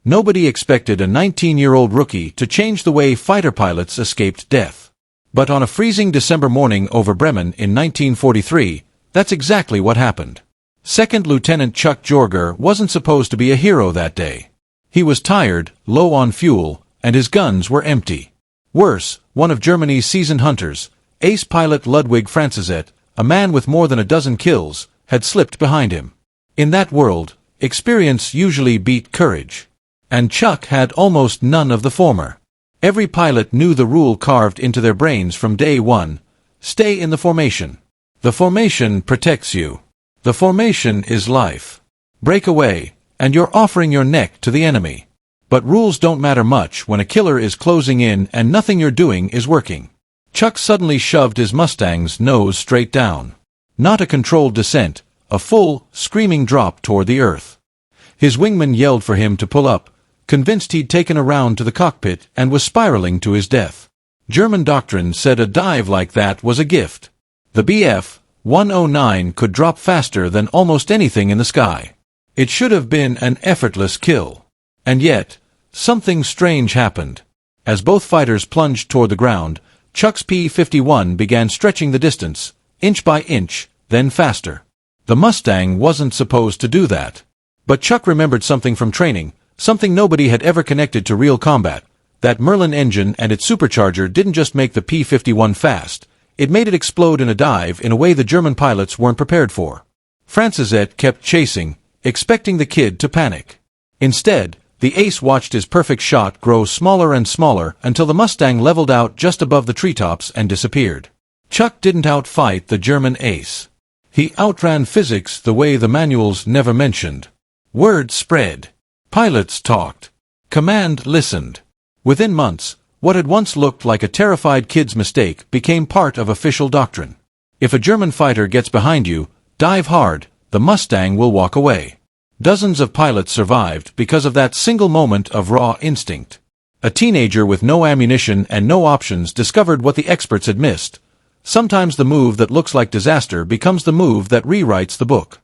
Nobody expected a 19-year-old rookie to change the way fighter pilots escaped death. But on a freezing December morning over Bremen in 1943, that's exactly what happened. Second Lieutenant Chuck Jorger wasn't supposed to be a hero that day. He was tired, low on fuel, and his guns were empty. Worse, one of Germany's seasoned hunters, ace pilot Ludwig Franzisek, a man with more than a dozen kills, had slipped behind him. In that world, experience usually beat courage. And Chuck had almost none of the former. Every pilot knew the rule carved into their brains from day one: stay in the formation. The formation protects you. The formation is life. Break away, and you're offering your neck to the enemy. But rules don't matter much when a killer is closing in and nothing you're doing is working. Chuck suddenly shoved his Mustang's nose straight down. Not a controlled descent, a full, screaming drop toward the earth. His wingman yelled for him to pull up, convinced he'd taken a round to the cockpit and was spiraling to his death. German doctrine said a dive like that was a gift. The Bf-109 could drop faster than almost anything in the sky. It should have been an effortless kill. And yet, something strange happened. As both fighters plunged toward the ground, Chuck's P-51 began stretching the distance, inch by inch, then faster. The Mustang wasn't supposed to do that. But Chuck remembered something from training, something nobody had ever connected to real combat. That Merlin engine and its supercharger didn't just make the P-51 fast, it made it explode in a dive in a way the German pilots weren't prepared for. Franzisek kept chasing, expecting the kid to panic. Instead, the ace watched his perfect shot grow smaller and smaller until the Mustang leveled out just above the treetops and disappeared. Chuck didn't outfight the German ace. He outran physics the way the manuals never mentioned. Word spread. Pilots talked. Command listened. Within months, what had once looked like a terrified kid's mistake became part of official doctrine. If a German fighter gets behind you, dive hard, the Mustang will walk away. Dozens of pilots survived because of that single moment of raw instinct. A teenager with no ammunition and no options discovered what the experts had missed. Sometimes the move that looks like disaster becomes the move that rewrites the book.